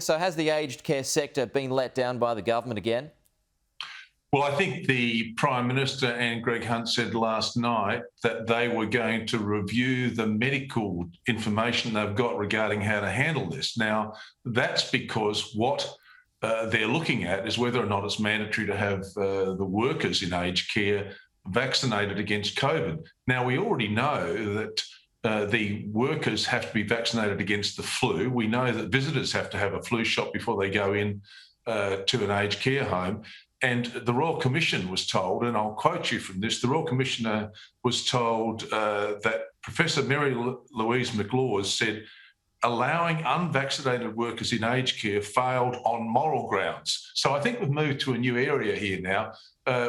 So has the aged care sector been let down by the government again? Well, I think the Prime Minister and Greg Hunt said last night that they were going to review the medical information they've got regarding how to handle this. Now, that's because what they're looking at is whether or not it's mandatory to have the workers in aged care vaccinated against COVID. Now, we already know that the workers have to be vaccinated against the flu. We know that visitors have to have a flu shot before they go in to an aged care home. And the Royal Commission was told, and I'll quote you from this, the Royal Commissioner was told that Professor Mary Louise McLaws said, allowing unvaccinated workers in aged care failed on moral grounds. So I think we've moved to a new area here now,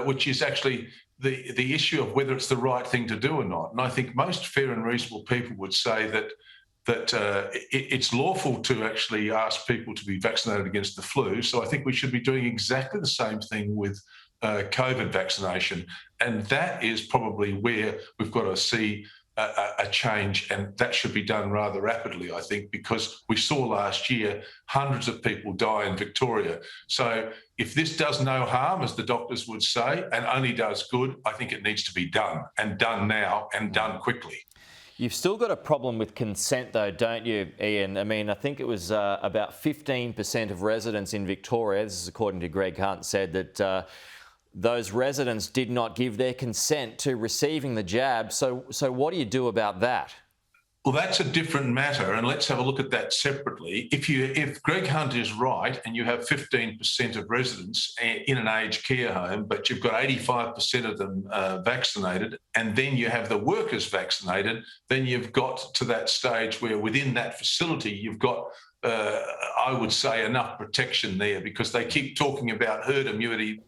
which is actually the issue of whether it's the right thing to do or not. And I think most fair and reasonable people would say that it's lawful to actually ask people to be vaccinated against the flu. So I think we should be doing exactly the same thing with COVID vaccination. And that is probably where we've got to see a change, and that should be done rather rapidly, I think, because we saw last year hundreds of people die in Victoria. So if this does no harm, as the doctors would say, and only does good, I think it needs to be done, and done now, and done quickly. You've still got a problem with consent though, don't you, Ian? I mean, I think it was about 15% of residents in Victoria, this is according to Greg Hunt, said that those residents did not give their consent to receiving the jab. So what do you do about that? Well, that's a different matter, and let's have a look at that separately. If Greg Hunt is right and you have 15% of residents in an aged care home, but you've got 85% of them vaccinated, and then you have the workers vaccinated, then you've got to that stage where within that facility you've got I would say enough protection there, because they keep talking about herd immunity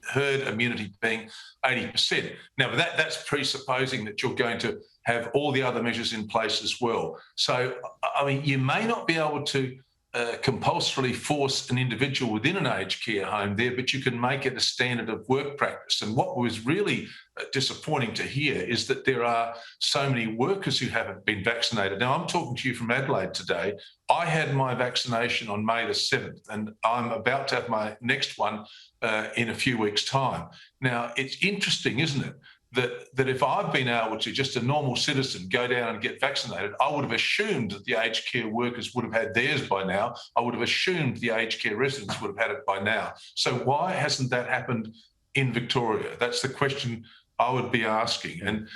being 80%. Now, that's presupposing that you're going to have all the other measures in place as well. So, I mean, you may not be able to compulsorily force an individual within an aged care home there, but you can make it a standard of work practice. And what was really disappointing to hear is that there are so many workers who haven't been vaccinated. Now, I'm talking to you from Adelaide today. I had my vaccination on May the 7th, and I'm about to have my next one in a few weeks' time. Now, it's interesting, isn't it, that if I've been able to, just a normal citizen, go down and get vaccinated, I would have assumed that the aged care workers would have had theirs by now. I would have assumed the aged care residents would have had it by now. So why hasn't that happened in Victoria? That's the question I would be asking. And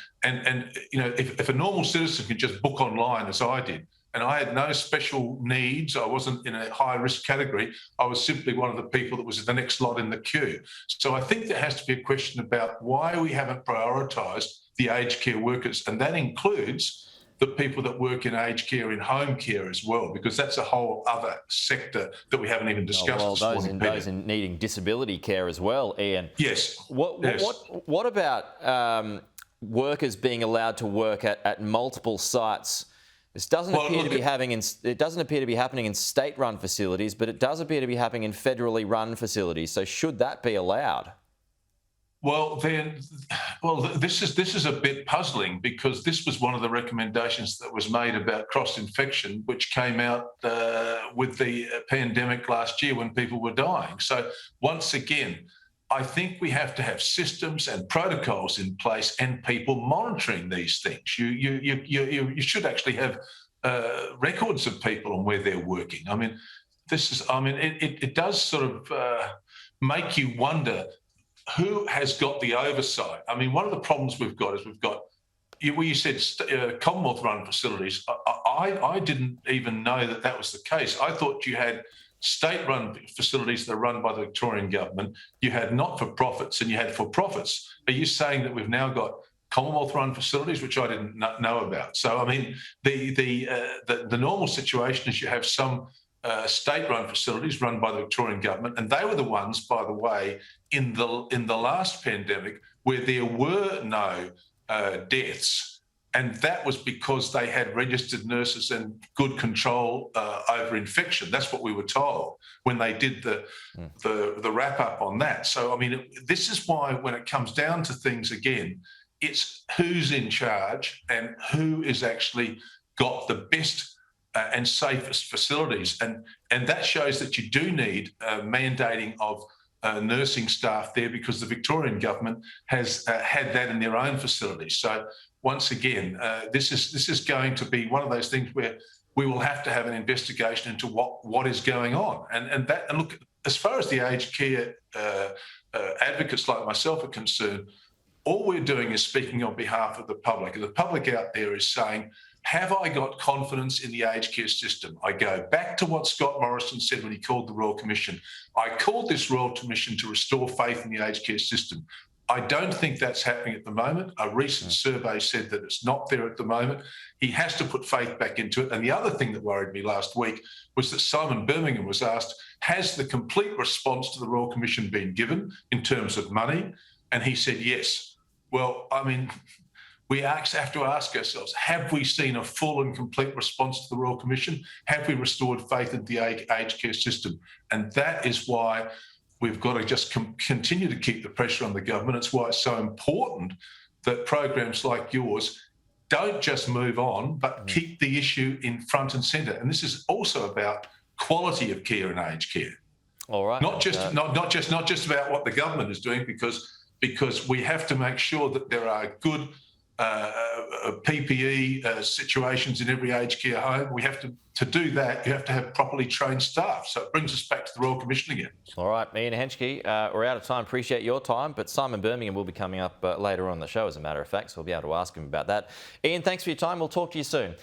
you know, if a normal citizen could just book online as I did, and I had no special needs, I wasn't in a high-risk category, I was simply one of the people that was the next lot in the queue. So I think there has to be a question about why we haven't prioritised the aged care workers, and that includes the people that work in aged care, in home care as well, because that's a whole other sector that we haven't even discussed this morning, Peter. Those in needing disability care as well, Ian. Yes. What about workers being allowed to work at multiple sites? This doesn't appear to be happening in state-run facilities, but it does appear to be happening in federally run facilities. So should that be allowed? Well, this is a bit puzzling, because this was one of the recommendations that was made about cross-infection, which came out with the pandemic last year when people were dying. So once again, I think we have to have systems and protocols in place and people monitoring these things. You should actually have records of people and where they're working. I mean, it does sort of make you wonder who has got the oversight. I mean, one of the problems we've got is you said Commonwealth-run facilities. I didn't even know that was the case. I thought you had state-run facilities that are run by the Victorian government, you had not-for-profits, and you had for-profits. Are you saying that we've now got Commonwealth-run facilities, which I didn't know about? So, I mean, the normal situation is you have some state-run facilities run by the Victorian government, and they were the ones, by the way, in the last pandemic where there were no deaths. And that was because they had registered nurses and good control over infection. That's what we were told when they did the wrap up on that. So, I mean, this is why when it comes down to things again, it's who's in charge and who is actually got the best and safest facilities. And that shows that you do need mandating of nursing staff there, because the Victorian government has had that in their own facilities. So once again, this is going to be one of those things where we will have to have an investigation into what is going on. And look, as far as the aged care advocates like myself are concerned, all we're doing is speaking on behalf of the public. And the public out there is saying, have I got confidence in the aged care system? I go back to what Scott Morrison said when he called the Royal Commission. I called this Royal Commission to restore faith in the aged care system. I don't think that's happening at the moment. A recent survey said that it's not there at the moment. He has to put faith back into it. And the other thing that worried me last week was that Simon Birmingham was asked, has the complete response to the Royal Commission been given in terms of money? And he said yes. Well, I mean, we have to ask ourselves, have we seen a full and complete response to the Royal Commission? Have we restored faith in the aged care system? And that is why we've got to just continue to keep the pressure on the government. It's why it's so important that programs like yours don't just move on, but keep the issue in front and centre. And this is also about quality of care and aged care. All right. Not just about what the government is doing, because we have to make sure that there are good PPE situations in every aged care home. We have to do that, you have to have properly trained staff. So it brings us back to the Royal Commission again. All right, Ian Henschke, we're out of time. Appreciate your time, but Simon Birmingham will be coming up later on the show, as a matter of fact, so we'll be able to ask him about that. Ian, thanks for your time. We'll talk to you soon.